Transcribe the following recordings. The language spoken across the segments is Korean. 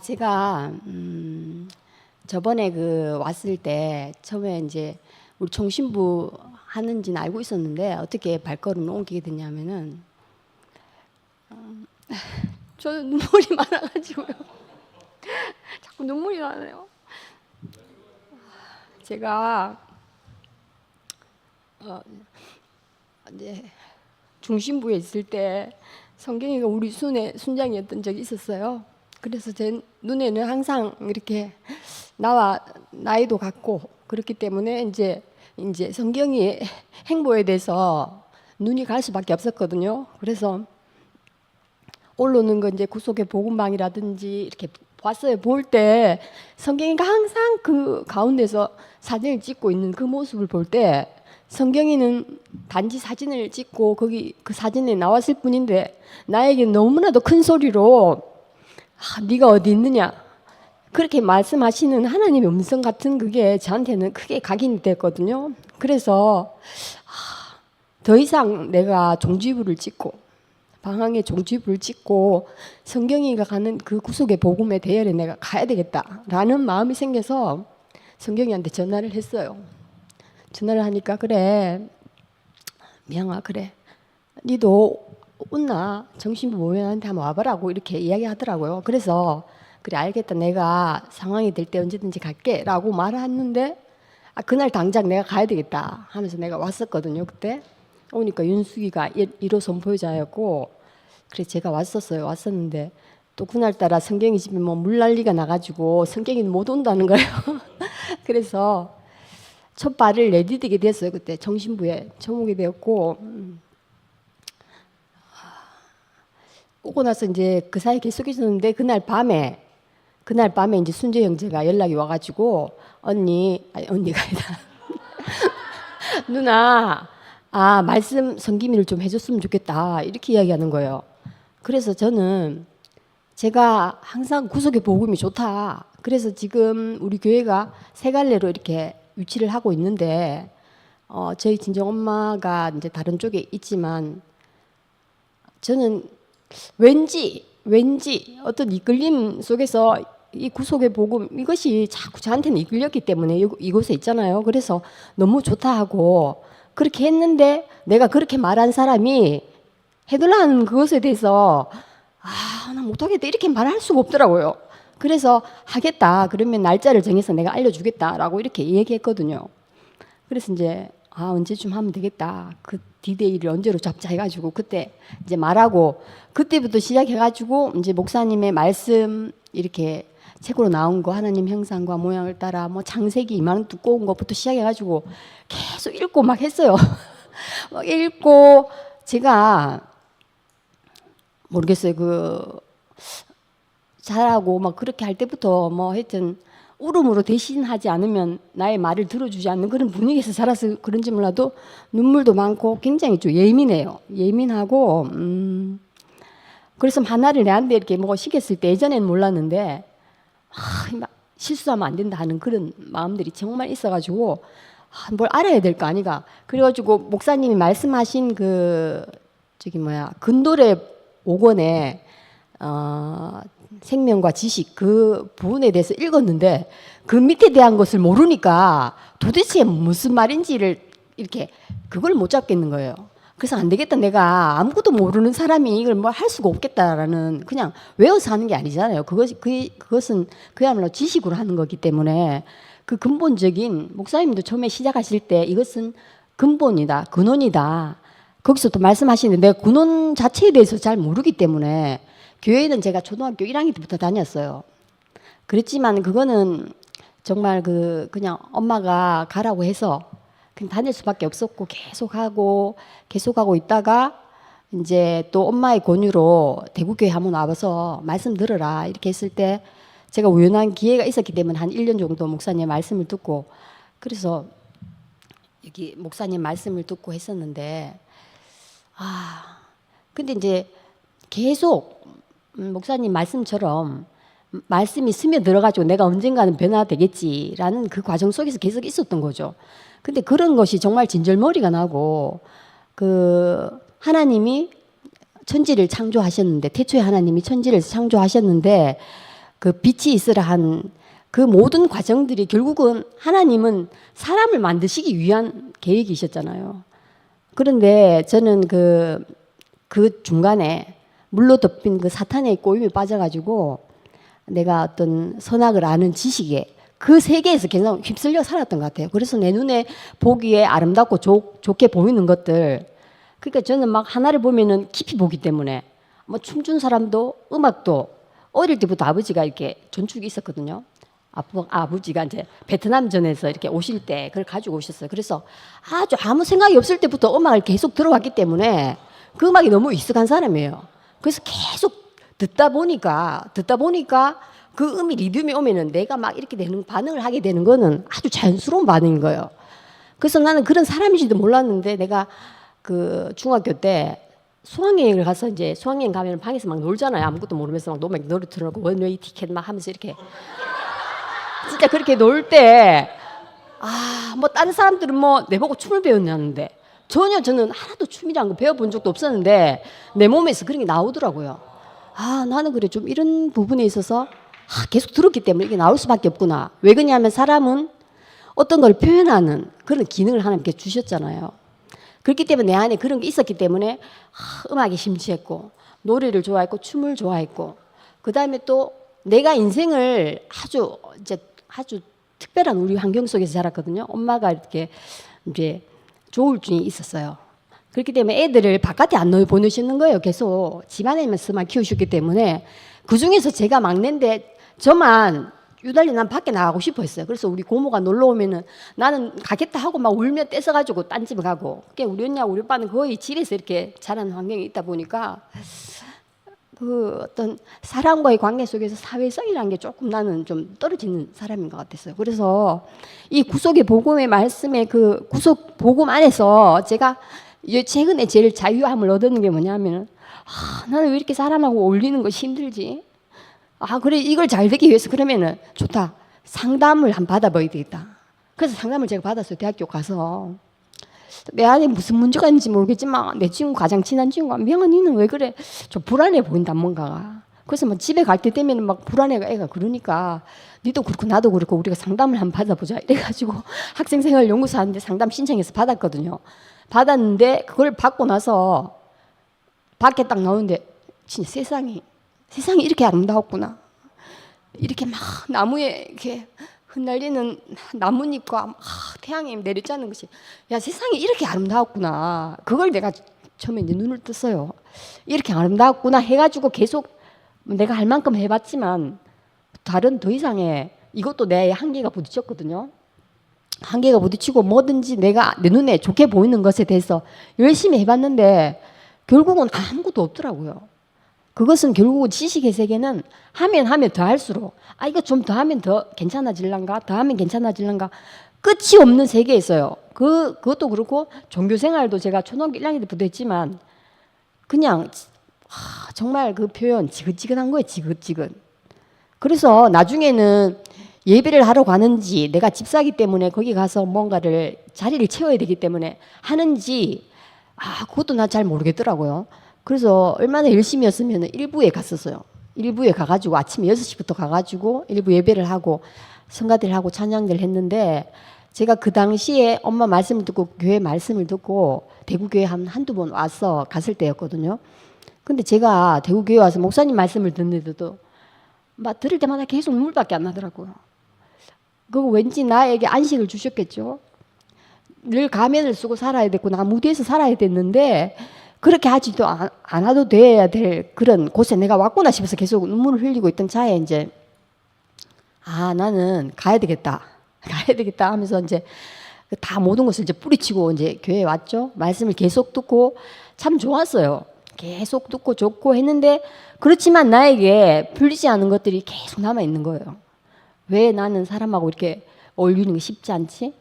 제가 저번에 왔을 때 처음에 이제 우리 총신부 하는지는 알고 있었는데 어떻게 발걸음을 옮기게 됐냐면은 저는 눈물이 많아가지고요. 자꾸 눈물이 나네요. 제가 이제 중심부에 있을 때 성경이가 우리 순장이었던 적이 있었어요. 그래서 제 눈에는 항상 이렇게 나와 나이도 같고 그렇기 때문에 이제 성경이 행보에 대해서 눈이 갈 수밖에 없었거든요. 그래서 올라오는 거 이제 구속의 복음방이라든지 이렇게 봤어요. 볼 때 성경이가 항상 그 가운데서 사진을 찍고 있는 그 모습을 볼 때 성경이는 단지 사진을 찍고 거기 그 사진에 나왔을 뿐인데 나에게 너무나도 큰 소리로 네가 어디 있느냐 그렇게 말씀하시는 하나님의 음성 같은 그게 저한테는 크게 각인이 됐거든요. 그래서 더 이상 내가 종지부를 찍고 방황의 종지부를 찍고 성경이가 가는 그 구속의 복음의 대열에 내가 가야 되겠다라는 마음이 생겨서 성경이한테 전화를 했어요. 전화를 하니까 그래 미양아 그래 니도 웃나 정신부 모임한테 한번 와보라고 이렇게 이야기하더라고요. 그래서 그래 알겠다 내가 상황이 될 때 언제든지 갈게 라고 말했는데 그날 당장 내가 가야 되겠다 하면서 내가 왔었거든요. 그때 오니까 윤숙이가 1호 선포자였고 그래서 제가 왔었는데 또 그날따라 성경이 집에 뭐 물난리가 나가지고 성경이는 못 온다는 거예요. 그래서 첫 발을 내디디게 됐어요. 그때 정신부에 처목이 되었고 오고 나서 이제 그 사이 계속 있었는데 그날 밤에 이제 순재 형제가 연락이 와가지고 언니가 아니라 누나 말씀 성기미를 좀 해줬으면 좋겠다 이렇게 이야기하는 거예요. 그래서 저는 제가 항상 구속의 복음이 좋다. 그래서 지금 우리 교회가 세 갈래로 이렇게 유치를 하고 있는데 저희 친정 엄마가 이제 다른 쪽에 있지만 저는 왠지 어떤 이끌림 속에서 이 구속의 복음 이것이 자꾸 저한테는 이끌렸기 때문에 이곳에 있잖아요. 그래서 너무 좋다 하고 그렇게 했는데 내가 그렇게 말한 사람이 해달라는 그것에 대해서 나 못하겠다 이렇게 말할 수가 없더라고요. 그래서 하겠다 그러면 날짜를 정해서 내가 알려주겠다라고 이렇게 얘기했거든요. 그래서 이제 언제쯤 하면 되겠다. 그 디데이를 언제로 잡자 해가지고 그때 이제 말하고 그때부터 시작해가지고 이제 목사님의 말씀 이렇게 책으로 나온 거 하나님 형상과 모양을 따라 뭐 창세기 이만 두꺼운 것부터 시작해가지고 계속 읽고 막 했어요. 막 읽고 제가 모르겠어요. 잘하고 막 그렇게 할 때부터 뭐 하여튼 울음으로 대신하지 않으면 나의 말을 들어주지 않는 그런 분위기에서 자라서 그런지 몰라도 눈물도 많고 굉장히 좀 예민해요. 예민하고 그래서 하나를 내한테 이렇게 뭐 시켰을 때 예전에는 몰랐는데 실수하면 안 된다 하는 그런 마음들이 정말 있어가지고 뭘 알아야 될 거 아니가. 그래가지고 목사님이 말씀하신 근돌의 5권에 생명과 지식 그 부분에 대해서 읽었는데 그 밑에 대한 것을 모르니까 도대체 무슨 말인지를 이렇게 그걸 못 잡겠는 거예요. 그래서 안 되겠다. 내가 아무것도 모르는 사람이 이걸 뭐 할 수가 없겠다라는 그냥 외워서 하는 게 아니잖아요. 그것은 그야말로 지식으로 하는 거기 때문에 그 근본적인 목사님도 처음에 시작하실 때 이것은 근본이다. 근원이다. 거기서 또 말씀하시는데 내가 근원 자체에 대해서 잘 모르기 때문에 교회는 제가 초등학교 1학년 때부터 다녔어요. 그랬지만 그거는 정말 그냥 엄마가 가라고 해서 그냥 다닐 수밖에 없었고 계속하고 있다가 이제 또 엄마의 권유로 대구교회 한번 와봐서 말씀 들어라 이렇게 했을 때 제가 우연한 기회가 있었기 때문에 한 1년 정도 목사님 말씀을 듣고 그래서 여기 목사님 말씀을 듣고 했었는데 근데 이제 계속 목사님 말씀처럼 말씀이 스며들어가지고 내가 언젠가는 변화되겠지라는 그 과정 속에서 계속 있었던 거죠. 근데 그런 것이 정말 진절머리가 나고 하나님이 천지를 창조하셨는데 태초에 하나님이 천지를 창조하셨는데 그 빛이 있으라 한 그 모든 과정들이 결국은 하나님은 사람을 만드시기 위한 계획이셨잖아요. 그런데 저는 그 중간에 물로 덮인 그 사탄의 꼬임에 빠져가지고 내가 어떤 선악을 아는 지식에 그 세계에서 계속 휩쓸려 살았던 것 같아요. 그래서 내 눈에 보기에 아름답고 좋게 보이는 것들, 그러니까 저는 막 하나를 보면은 깊이 보기 때문에 뭐 춤춘 사람도 음악도 어릴 때부터 아버지가 이렇게 전축이 있었거든요. 아버지가 이제 베트남전에서 이렇게 오실 때 그걸 가지고 오셨어요. 그래서 아주 아무 생각이 없을 때부터 음악을 계속 들어왔기 때문에 그 음악이 너무 익숙한 사람이에요. 그래서 계속 듣다 보니까 그 리듬이 오면은 내가 막 이렇게 되는 반응을 하게 되는 거는 아주 자연스러운 반응인 거예요. 그래서 나는 그런 사람인지도 몰랐는데 내가 그 중학교 때 수학여행을 가서 이제 수학여행 가면 방에서 막 놀잖아요. 아무것도 모르면서 막 노래 틀어놓고 원웨이 티켓 막 하면서 이렇게 진짜 그렇게 놀 때 뭐 다른 사람들은 뭐 내보고 춤을 배웠냐는데 전혀 저는 하나도 춤이란 거 배워본 적도 없었는데 내 몸에서 그런 게 나오더라고요. 나는 그래 좀 이런 부분에 있어서 계속 들었기 때문에 이게 나올 수밖에 없구나. 왜 그러냐면 사람은 어떤 걸 표현하는 그런 기능을 하나님께 주셨잖아요. 그렇기 때문에 내 안에 그런 게 있었기 때문에 음악이 심취했고 노래를 좋아했고 춤을 좋아했고 그 다음에 또 내가 인생을 아주 특별한 우리 환경 속에서 자랐거든요. 엄마가 이렇게 이제 조울증이 있었어요. 그렇기 때문에 애들을 바깥에 안 넣어 보내시는 거예요. 계속 집안에서만 키우셨기 때문에 그 중에서 제가 막내인데 저만 유달리 난 밖에 나가고 싶어 했어요. 그래서 우리 고모가 놀러 오면은 나는 가겠다 하고 막 울며 떼서가지고 딴 집에 가고. 그러니까 우리 언니하고 우리 오빠는 거의 집에서 이렇게 자라는 환경이 있다 보니까 그 어떤 사람과의 관계 속에서 사회성이라는 게 조금 나는 좀 떨어지는 사람인 것 같았어요. 그래서 이 구속의 복음의 말씀의 그 구속 복음 안에서 제가 최근에 제일 자유함을 얻는 게 뭐냐면은 나는 왜 이렇게 사람하고 어울리는 것이 힘들지? 그래 이걸 잘 되기 위해서 그러면은 좋다. 상담을 한번 받아봐야 되겠다. 그래서 상담을 제가 받았어요. 대학교 가서. 내 안에 무슨 문제가 있는지 모르겠지만 내 친구 가장 친한 친구가 명아 니는 왜 그래? 좀 불안해 보인다 뭔가가. 그래서 막 집에 갈 때 되면 막 불안해가 애가 그러니까 니도 그렇고 나도 그렇고 우리가 상담을 한번 받아보자 이래가지고 학생생활연구소 하는데 상담 신청해서 받았거든요. 받았는데 그걸 받고 나서 밖에 딱 나오는데 진짜 세상이 이렇게 아름다웠구나. 이렇게 막 나무에 이렇게 흩날리는 나뭇잎과 막 태양이 내리쬐는 것이 야 세상이 이렇게 아름다웠구나. 그걸 내가 처음에 이제 눈을 떴어요. 이렇게 아름다웠구나 해가지고 계속 내가 할 만큼 해봤지만 다른 더 이상의 이것도 내 한계가 부딪혔거든요. 한계가 부딪히고 뭐든지 내가 내 눈에 좋게 보이는 것에 대해서 열심히 해봤는데 결국은 아무것도 없더라고요. 그것은 결국 지식의 세계는 하면 더 할수록 이거 좀 더 하면 더 괜찮아질란가? 더 하면 괜찮아질란가? 끝이 없는 세계에 있어요. 그것도 그렇고 종교 생활도 제가 초등학교 1학년 때부터 했지만 그냥 정말 그 표현 지긋지긋한 거예요. 지긋지긋. 그래서 나중에는 예배를 하러 가는지 내가 집사기 때문에 거기 가서 뭔가를 자리를 채워야 되기 때문에 하는지 그것도 나 잘 모르겠더라고요. 그래서 얼마나 열심히 했으면 일부에 갔었어요. 일부에 가가지고 아침 6시부터 가가지고 일부 예배를 하고 성가대를 하고 찬양대를 했는데 제가 그 당시에 엄마 말씀을 듣고 교회 말씀을 듣고 대구교회 한두 번 와서 갔을 때였거든요. 근데 제가 대구교회 와서 목사님 말씀을 듣는데도 막 들을 때마다 계속 눈물밖에 안 나더라고요. 그거 왠지 나에게 안식을 주셨겠죠. 늘 가면을 쓰고 살아야 됐고 나 무대에서 살아야 됐는데 그렇게 하지도 않아도 돼야 될 그런 곳에 내가 왔구나 싶어서 계속 눈물을 흘리고 있던 차에 이제 나는 가야 되겠다 하면서 이제 다 모든 것을 이제 뿌리치고 이제 교회에 왔죠. 말씀을 계속 듣고 참 좋았어요. 계속 듣고 좋고 했는데 그렇지만 나에게 풀리지 않은 것들이 계속 남아 있는 거예요. 왜 나는 사람하고 이렇게 어울리는 게 쉽지 않지?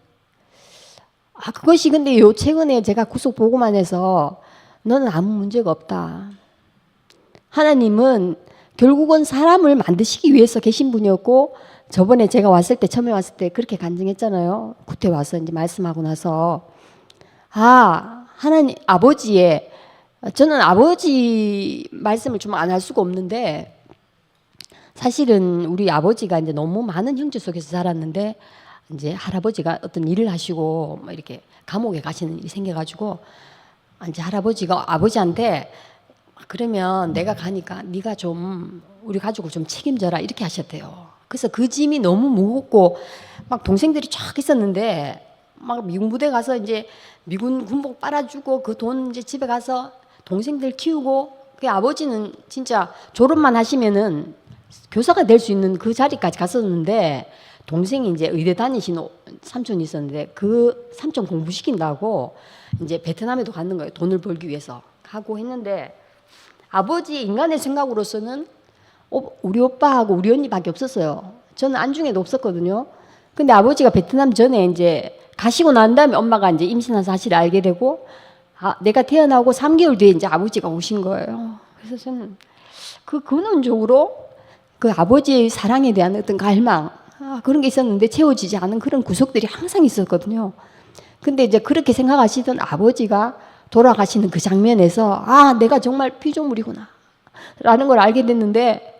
그것이 근데 요 최근에 제가 구속 보고만 해서 너는 아무 문제가 없다. 하나님은 결국은 사람을 만드시기 위해서 계신 분이었고 저번에 제가 처음에 왔을 때 그렇게 간증했잖아요. 구태 와서 이제 말씀하고 나서 하나님 아버지의 저는 아버지 말씀을 좀 안 할 수가 없는데 사실은 우리 아버지가 이제 너무 많은 형제 속에서 자랐는데 이제 할아버지가 어떤 일을 하시고 뭐 이렇게 감옥에 가시는 일이 생겨가지고 이제 할아버지가 아버지한테 그러면 내가 가니까 네가 좀 우리 가족을 좀 책임져라 이렇게 하셨대요. 그래서 그 짐이 너무 무겁고 막 동생들이 쫙 있었는데 막 미군 부대 가서 이제 미군 군복 빨아주고 그 돈 이제 집에 가서 동생들 키우고 그 아버지는 진짜 졸업만 하시면은 교사가 될 수 있는 그 자리까지 갔었는데 동생이 이제 의대 다니신 삼촌이 있었는데 그 삼촌 공부시킨다고 이제 베트남에도 갔는 거예요. 돈을 벌기 위해서 가고 했는데 아버지 인간의 생각으로서는 우리 오빠하고 우리 언니밖에 없었어요. 저는 안중에도 없었거든요. 근데 아버지가 베트남 전에 이제 가시고 난 다음에 엄마가 이제 임신한 사실을 알게 되고 내가 태어나고 3개월 뒤에 이제 아버지가 오신 거예요. 그래서 저는 그 근원적으로 그 아버지의 사랑에 대한 어떤 갈망 그런 게 있었는데 채워지지 않은 그런 구석들이 항상 있었거든요. 근데 이제 그렇게 생각하시던 아버지가 돌아가시는 그 장면에서 내가 정말 피조물이구나 라는 걸 알게 됐는데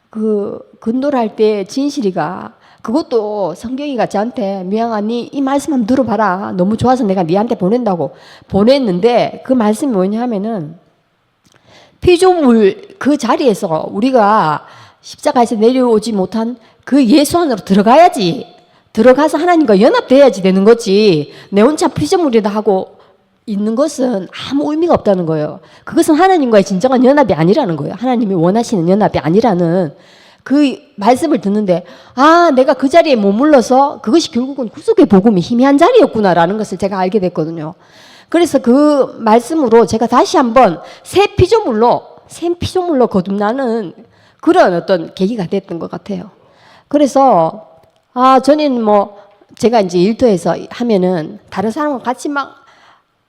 그 근도할 때 진실이가 그것도 성경이가 저한테 미양아니 이 말씀 한번 들어봐라 너무 좋아서 내가 니한테 보낸다고 보냈는데 그 말씀이 뭐냐면은 피조물 그 자리에서 우리가 십자가에서 내려오지 못한 그 예수 안으로 들어가야지 들어가서 하나님과 연합돼야지 되는 거지 내 혼자 피조물이다 하고 있는 것은 아무 의미가 없다는 거예요. 그것은 하나님과의 진정한 연합이 아니라는 거예요. 하나님이 원하시는 연합이 아니라는 그 말씀을 듣는데 내가 그 자리에 머물러서 그것이 결국은 구속의 복음이 희미한 자리였구나라는 것을 제가 알게 됐거든요. 그래서 그 말씀으로 제가 다시 한번 새 피조물로 거듭나는 그런 어떤 계기가 됐던 것 같아요. 그래서 저는 뭐 제가 이제 일터에서 하면은 다른 사람과 같이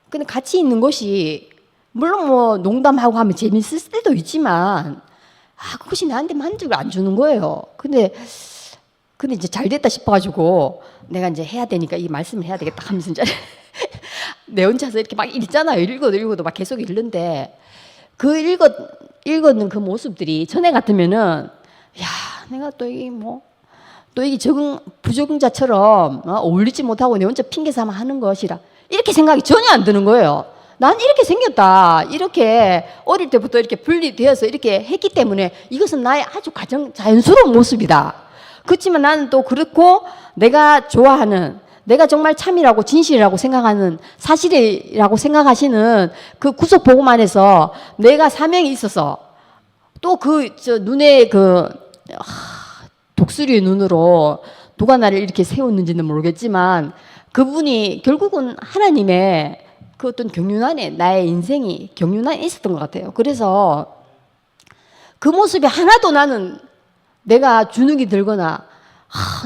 근데 같이 있는 것이 물론 뭐 농담하고 하면 재밌을 때도 있지만 그것이 나한테 만족을 안 주는 거예요. 근데 이제 잘 됐다 싶어가지고 내가 이제 해야 되니까 이 말씀을 해야 되겠다 하면서 이제 내 혼자서 이렇게 막 읽잖아요. 읽어도 막 계속 읽는데 그 읽었는 그 모습들이 전에 같으면은 내가 또 이게 부적응자처럼 어울리지 못하고 내 혼자 핑계 삼아 하는 것이라 이렇게 생각이 전혀 안 드는 거예요. 난 이렇게 생겼다. 이렇게 어릴 때부터 이렇게 분리되어서 이렇게 했기 때문에 이것은 나의 아주 가장 자연스러운 모습이다. 그렇지만 나는 또 그렇고 내가 좋아하는 내가 정말 참이라고 진실이라고 생각하는 사실이라고 생각하시는 그 구속 복음 안에서 내가 사명이 있어서 또 눈에 독수리의 눈으로 누가 나를 이렇게 세웠는지는 모르겠지만 그분이 결국은 하나님의 그 어떤 경륜 안에 나의 인생이 경륜 안에 있었던 것 같아요. 그래서 그 모습이 하나도 나는 내가 주눅이 들거나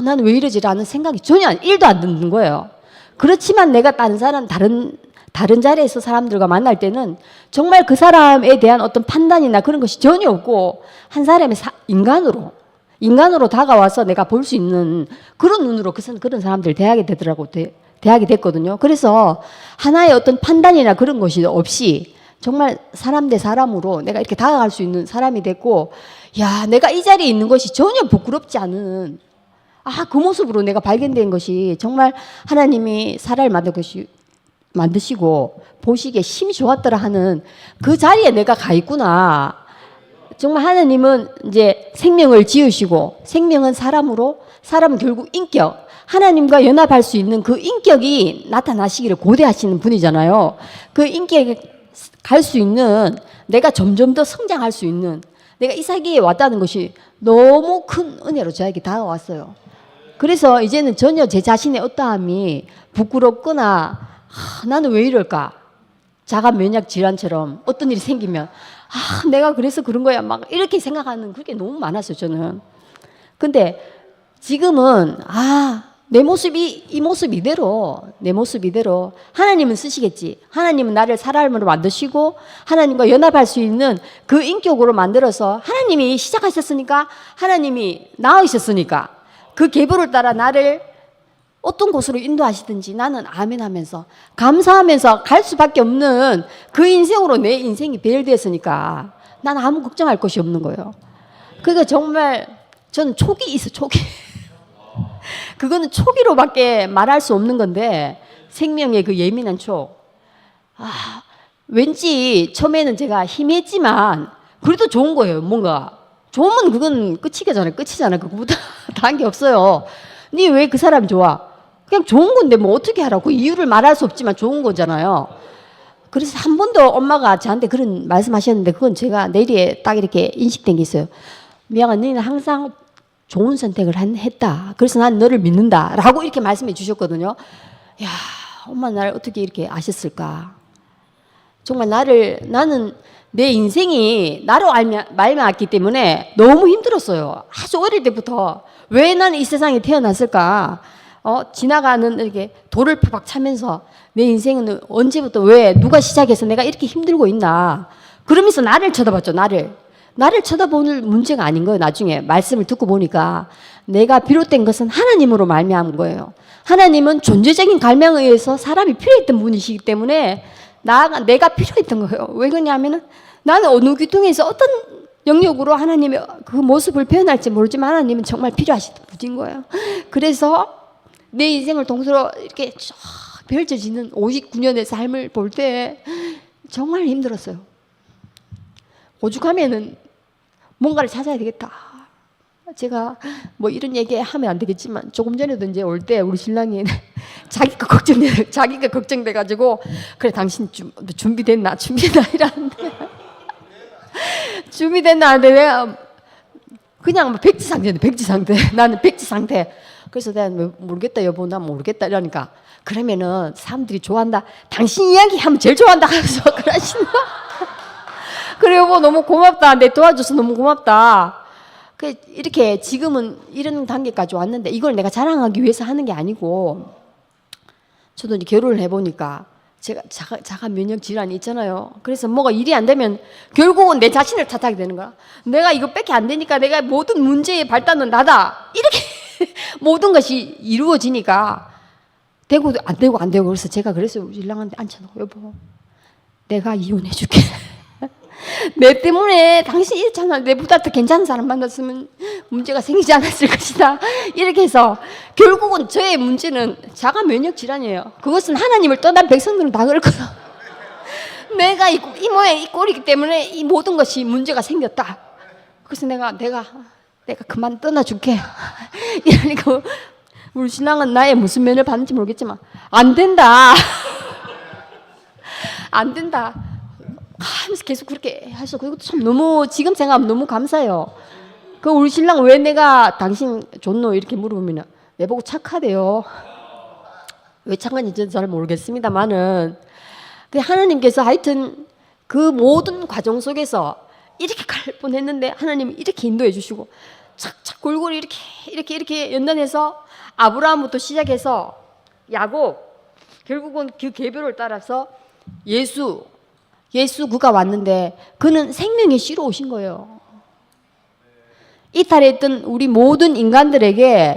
나는 왜 이러지라는 생각이 전혀 1도 안 드는 거예요. 그렇지만 내가 다른 자리에서 사람들과 만날 때는 정말 그 사람에 대한 어떤 판단이나 그런 것이 전혀 없고 한 사람의 인간으로 다가와서 내가 볼 수 있는 그런 눈으로 그런 사람들을 대하게 됐거든요. 그래서 하나의 어떤 판단이나 그런 것이 없이 정말 사람 대 사람으로 내가 이렇게 다가갈 수 있는 사람이 됐고 내가 이 자리에 있는 것이 전혀 부끄럽지 않은 그 모습으로 내가 발견된 것이 정말 하나님이 사람을 만드시고 보시기에 심히 좋았더라 하는 그 자리에 내가 가 있구나. 정말 하나님은 이제 생명을 지으시고 생명은 사람은 결국 인격 하나님과 연합할 수 있는 그 인격이 나타나시기를 고대하시는 분이잖아요. 그 인격에 갈 수 있는 내가 점점 더 성장할 수 있는 내가 이 세계에 왔다는 것이 너무 큰 은혜로 저에게 다가왔어요. 그래서 이제는 전혀 제 자신의 어떠함이 부끄럽거나 나는 왜 이럴까 자가 면역 질환처럼 어떤 일이 생기면 내가 그래서 그런 거야 막 이렇게 생각하는 그게 너무 많았어요. 저는. 근데 지금은 내 모습이 이 모습 이대로 내 모습 이대로 하나님은 쓰시겠지. 하나님은 나를 사람으로 만드시고 하나님과 연합할 수 있는 그 인격으로 만들어서 하나님이 시작하셨으니까 하나님이 낳으셨으니까 그 계보를 따라 나를 어떤 곳으로 인도하시든지 나는 아멘 하면서 감사하면서 갈 수밖에 없는 그 인생으로 내 인생이 배열되었으니까 난 아무 걱정할 것이 없는 거예요. 그러니까 정말 저는 촉이 있어, 촉이. 그거는 촉이로밖에 말할 수 없는 건데, 생명의 그 예민한 촉. 왠지 처음에는 제가 희미했지만 그래도 좋은 거예요. 뭔가 좋으면 그건 끝이잖아요. 그거보다 다른 게 없어요. 니 왜 그 사람 좋아? 그냥 좋은 건데 뭐 어떻게 하라고. 그 이유를 말할 수 없지만 좋은 거잖아요. 그래서 한 번도 엄마가 저한테 그런 말씀하셨는데 그건 제가 내리에 딱 이렇게 인식된 게 있어요. 미양아, 너는 항상 좋은 선택을 했다. 그래서 난 너를 믿는다. 라고 이렇게 말씀해 주셨거든요. 야, 엄마 나를 어떻게 이렇게 아셨을까? 정말 나는 내 인생이 나로 말미암았기 때문에 너무 힘들었어요. 아주 어릴 때부터. 왜 나는 이 세상에 태어났을까? 지나가는 이렇게 돌을 팍팍 차면서 내 인생은 언제부터 왜 누가 시작해서 내가 이렇게 힘들고 있나? 그러면서 나를 쳐다봤죠. 나를 쳐다보는 문제가 아닌 거예요. 나중에 말씀을 듣고 보니까 내가 비롯된 것은 하나님으로 말미암은 거예요. 하나님은 존재적인 갈망에 의해서 사람이 필요했던 분이시기 때문에 내가 필요했던 거예요. 왜 그러냐면은 나는 어느 귀퉁에서 어떤 영역으로 하나님의 그 모습을 표현할지 모르지만 하나님은 정말 필요하신 분인 거예요. 그래서 내 인생을 통틀어 이렇게 쫙 펼쳐지는 59년의 삶을 볼 때 정말 힘들었어요. 오죽하면은 뭔가를 찾아야 되겠다. 제가 뭐 이런 얘기 하면 안 되겠지만 조금 전에도 이제 올 때 우리 신랑이 자기가 걱정돼 가지고 그래 당신 준비됐나 이러는데 준비됐나 하는데 내가 그냥 백지 상태 나는 백지 상태. 그래서 내가 모르겠다 여보 나 모르겠다 이러니까 그러면은 사람들이 좋아한다. 당신 이야기 하면 제일 좋아한다 하면서 그러시나. 그래 여보 너무 고맙다. 내 도와줘서 너무 고맙다. 이렇게 지금은 이런 단계까지 왔는데 이걸 내가 자랑하기 위해서 하는 게 아니고 저도 이제 결혼을 해보니까 제가 자가 면역 질환이 있잖아요. 그래서 뭐가 일이 안 되면 결국은 내 자신을 탓하게 되는 거야. 내가 이거밖에 안 되니까 내가 모든 문제의 발단은 나다. 이렇게 모든 것이 이루어지니까 되고 안 되고 그래서 제가 그랬어요. 신랑한테 앉혀놓고 여보 내가 이혼해 줄게. 내 때문에 당신이 이렇잖아. 내보다 더 괜찮은 사람 만났으면 문제가 생기지 않았을 것이다. 이렇게 해서 결국은 저의 문제는 자가 면역 질환이에요. 그것은 하나님을 떠난 백성들은 다 그렇거든. 내가 이 모양 이 꼴이기 때문에 이 모든 것이 문제가 생겼다. 그래서 내가 그만 떠나줄게. 이러니까 우리 신랑은 나의 무슨 면을 받는지 모르겠지만 안 된다. 안 된다. 하면서 계속 그렇게 하셔. 그리고 참 너무 지금 생각하면 너무 감사해요. 그 우리 신랑 왜 내가 당신 좋노 이렇게 물어보면 내보고 착하대요. 왜 착한지 저는 잘 모르겠습니다만은 하나님께서 하여튼 그 모든 과정 속에서 이렇게 갈 뻔했는데 하나님이 이렇게 인도해 주시고 착착 골고루 이렇게 연단해서 아브라함부터 시작해서 야곱 결국은 그 계보를 따라서 예수 그가 왔는데 그는 생명의 씨로 오신 거예요. 이탈에 있던 우리 모든 인간들이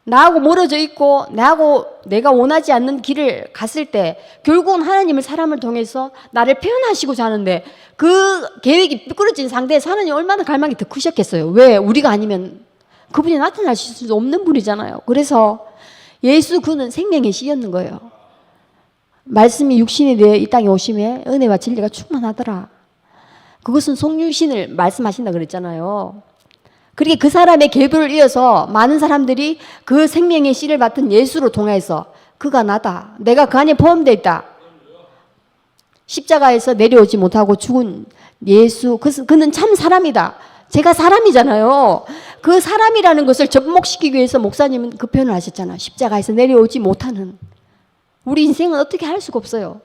나하고 멀어져 있고 내가 원하지 않는 길을 갔을 때 결국은 하나님을 사람을 통해서 나를 표현하시고자 하는데 그 계획이 미끄러진 상태에서 하나님 얼마나 갈망이 더 크셨겠어요. 왜? 우리가 아니면 그분이 나타나실 수 없는 분이잖아요. 그래서 예수 그는 생명의 씨였는 거예요. 말씀이 육신이 되어 이 땅에 오심에 은혜와 진리가 충만하더라. 그것은 속유신을 말씀하신다 그랬잖아요. 그렇게 그 사람의 계보를 이어서 많은 사람들이 그 생명의 씨를 맡은 예수로 통해서 그가 나다. 내가 그 안에 포함되어 있다. 십자가에서 내려오지 못하고 죽은 예수. 그는 참 사람이다. 제가 사람이잖아요. 그 사람이라는 것을 접목시키기 위해서 목사님은 그 표현을 하셨잖아요. 십자가에서 내려오지 못하는. 우리 인생은 어떻게 할 수가 없어요.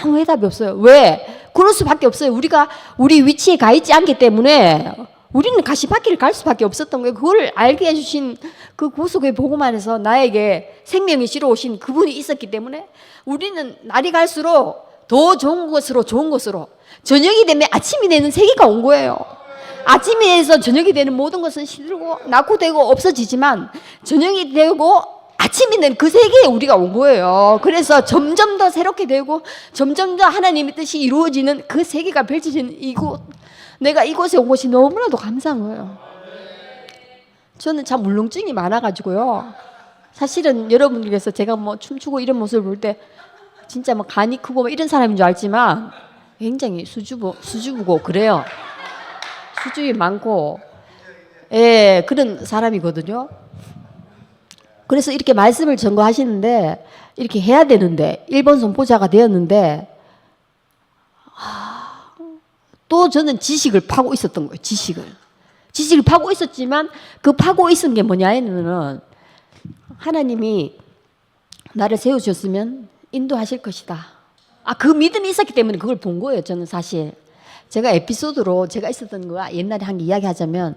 아무 해답이 없어요. 왜? 그럴 수밖에 없어요. 우리가 우리 위치에 가 있지 않기 때문에 우리는 가시밭길을 갈 수밖에 없었던 거예요. 그걸 알게 해주신 그 구속의 복음 안에서 나에게 생명이 실어 오신 그분이 있었기 때문에 우리는 날이 갈수록 더 좋은 것으로 저녁이 되면 아침이 되는 세계가 온 거예요. 아침이 돼서 저녁이 되는 모든 것은 시들고 낙후되고 없어지지만 저녁이 되고 아침이는 그 세계에 우리가 온 거예요. 그래서 점점 더 새롭게 되고 점점 더 하나님의 뜻이 이루어지는 그 세계가 펼쳐지는 이곳, 내가 이곳에 온 것이 너무나도 감사한 거예요. 저는 참 울렁증이 많아가지고요. 사실은 여러분들께서 제가 뭐 춤추고 이런 모습을 볼 때 진짜 막 간이 크고 막 이런 사람인 줄 알지만 굉장히 수줍고 그래요. 수줍이 많고 예, 그런 사람이거든요. 그래서 이렇게 말씀을 전거하시는데 이렇게 해야 되는데 일본 선포자가 되었는데 또 저는 지식을 파고 있었던 거예요. 지식을 파고 있었지만 그 파고 있은 게 뭐냐면은 하나님이 나를 세우셨으면 인도하실 것이다. 그 믿음이 있었기 때문에 그걸 본 거예요. 저는 사실 제가 에피소드로 제가 있었던 거야. 옛날에 한 게 이야기하자면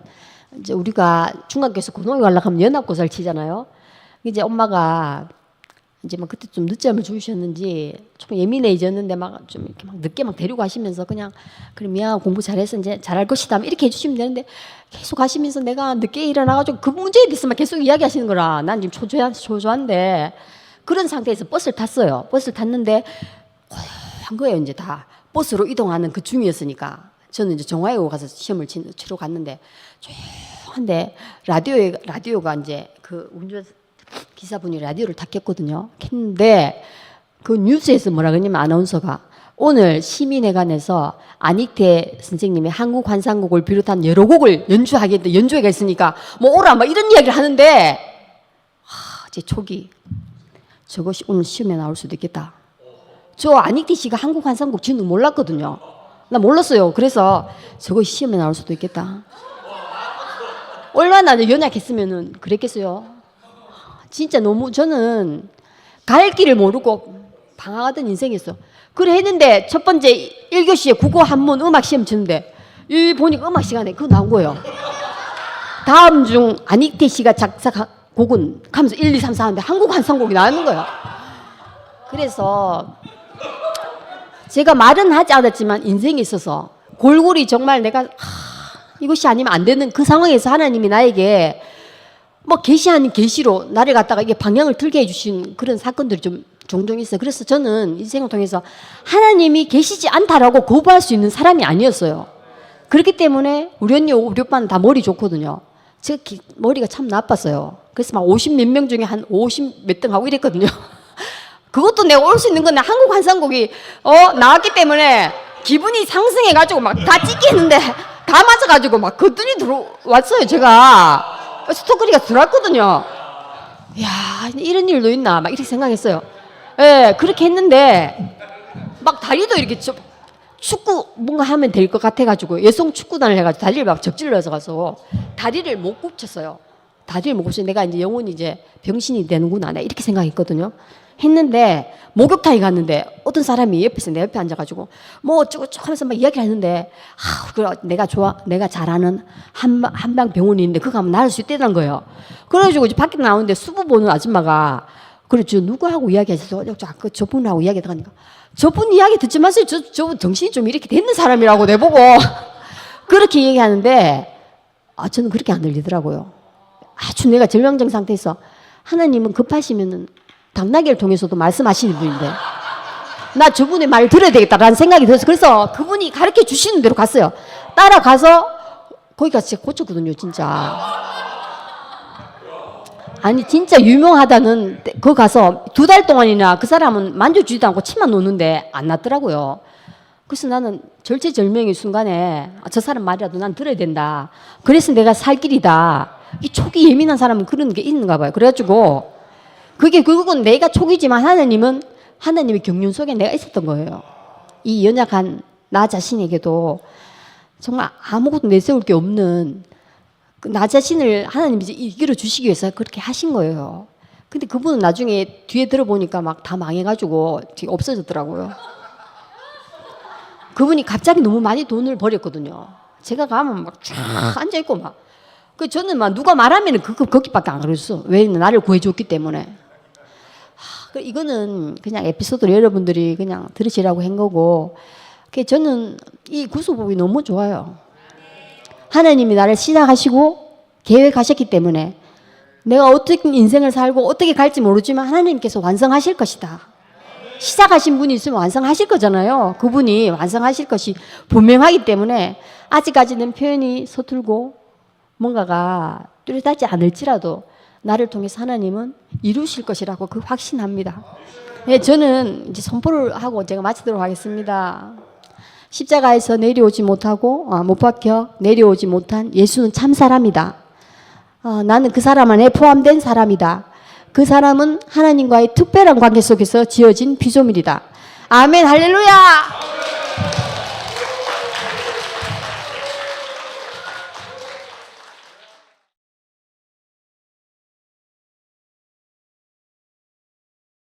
이제 우리가 중학교에서 고등학교 가려고 하면 연합고사를 치잖아요. 이제 엄마가 이제 막 그때 좀 늦잠을 주셨는지 좀 예민해졌는데 막 좀 이렇게 막 늦게 막 데리고 가시면서 그냥 그럼 미야 공부 잘해서 이제 잘할 것이다 이렇게 해주시면 되는데 계속 하시면서 내가 늦게 일어나가지고 그 문제에 대해서 막 계속 이야기하시는 거라. 난 지금 초조한데 그런 상태에서 버스를 탔어요. 버스를 탔는데 고요한 거예요. 이제 다 버스로 이동하는 그 중이었으니까 저는 이제 정화에 가서 시험을 치러 갔는데 조용한데 라디오가 이제 그 운전 기사분이 라디오를 다 켰거든요. 켰는데 그 뉴스에서 뭐라 그러냐면 아나운서가 오늘 시민회관에서 안익태 선생님의 한국환상곡을 비롯한 여러 곡을 연주회가 있으니까 뭐 오라 막 이런 이야기를 하는데 제 촉이 저것이 오늘 시험에 나올 수도 있겠다. 저 안익태 씨가 한국환상곡 지는 몰랐거든요. 나 몰랐어요. 그래서 저것이 시험에 나올 수도 있겠다. 얼마나 연약했으면은 그랬겠어요. 진짜 너무 저는 갈 길을 모르고 방황하던 인생이었어. 그래 했는데 첫 번째 1교시에 국어 한문 음악 시험 치는데 이 보니까 음악 시간에 그거 나온 거예요. 다음 중 안익태 씨가 작사한 곡은 하면서 1, 2, 3, 4 하는데 한국환상곡이 나오는 거예요. 그래서 제가 말은 하지 않았지만 인생에 있어서 골고루 정말 내가 이것이 아니면 안 되는 그 상황에서 하나님이 나에게 뭐 계시 아닌 계시로 나를 갖다가 이게 방향을 틀게 해주신 그런 사건들이 좀 종종 있어요. 그래서 저는 인생을 통해서 하나님이 계시지 않다라고 거부할 수 있는 사람이 아니었어요. 그렇기 때문에 우리 언니, 우리 오빠는 다 머리 좋거든요. 제가 머리가 참 나빴어요. 그래서 막 50 몇 명 중에 한 50 몇 등 하고 이랬거든요. 그것도 내가 올 수 있는 건데 한국환상곡이 나왔기 때문에 기분이 상승해가지고 막 다 찍겠는데 다 맞아가지고 막 거뜬히 들어왔어요. 제가 스토커리가 들어왔거든요. 야, 이런 일도 있나 막 이렇게 생각했어요. 예, 그렇게 했는데 막 다리도 이렇게 축구 뭔가 하면 될 것 같아가지고 여성 축구단을 해가지고 다리를 막 적질러서 가서 다리를 못 굽혔어요. 다리를 못 굽혀서 내가 이제 영혼이 이제 병신이 되는구나 내가 이렇게 생각했거든요. 했는데 목욕탕에 갔는데 어떤 사람이 옆에서 내 옆에 앉아가지고 뭐 어쩌고저쩌고 하면서 막 이야기를 했는데 내가 잘 아는 한방 병원이 있는데 그거 가면 나을 수 있다는 거예요. 그래가지고 이제 밖에 나오는데 수부 보는 아줌마가 그래 저 누구하고 이야기하셔서 저분하고 이야기하다 가니까 저분 이야기 듣지 마세요. 저분 정신이 좀 이렇게 되는 사람이라고 내보고 그렇게 얘기하는데 저는 그렇게 안 들리더라고요. 아주 내가 절망적 상태에서 하나님은 급하시면은 당나귀를 통해서도 말씀하시는 분인데 나 저분의 말을 들어야 되겠다라는 생각이 들어서 그래서 그분이 가르쳐 주시는 대로 갔어요. 따라가서 거기 가서 제가 고쳤거든요. 진짜 아니 진짜 유명하다는 거 가서 2달 동안이나 그 사람은 만져주지도 않고 침만 놓는데 안 낫더라고요. 그래서 나는 절체절명의 순간에 저 사람 말이라도 난 들어야 된다. 그래서 내가 살 길이다. 이 촉이 예민한 사람은 그런 게 있는가 봐요. 그래가지고 그게 결국은 내가 촉이지만 하나님의 경륜 속에 내가 있었던 거예요. 이 연약한 나 자신에게도 정말 아무것도 내세울 게 없는 나 자신을 하나님이 이끌어 주시기 위해서 그렇게 하신 거예요. 근데 그분은 나중에 뒤에 들어보니까 막 다 망해가지고 없어졌더라고요. 그분이 갑자기 너무 많이 돈을 버렸거든요. 제가 가면 막 쫙 앉아있고 막. 저는 막 누가 말하면 거기밖에 안 그랬어. 왜 나를 구해줬기 때문에. 이거는 그냥 에피소드로 여러분들이 그냥 들으시라고 한 거고, 저는 이 구속복이 너무 좋아요. 하나님이 나를 시작하시고 계획하셨기 때문에 내가 어떻게 인생을 살고 어떻게 갈지 모르지만 하나님께서 완성하실 것이다. 시작하신 분이 있으면 완성하실 거잖아요. 그분이 완성하실 것이 분명하기 때문에 아직까지는 표현이 서툴고 뭔가가 뚜렷하지 않을지라도 나를 통해서 하나님은 이루실 것이라고 그 확신합니다. 예, 저는 이제 선포를 하고 제가 마치도록 하겠습니다. 십자가에서 내려오지 못하고 못 박혀 내려오지 못한 예수는 참 사람이다. 나는 그 사람 안에 포함된 사람이다. 그 사람은 하나님과의 특별한 관계 속에서 지어진 피조물이다. 아멘, 할렐루야!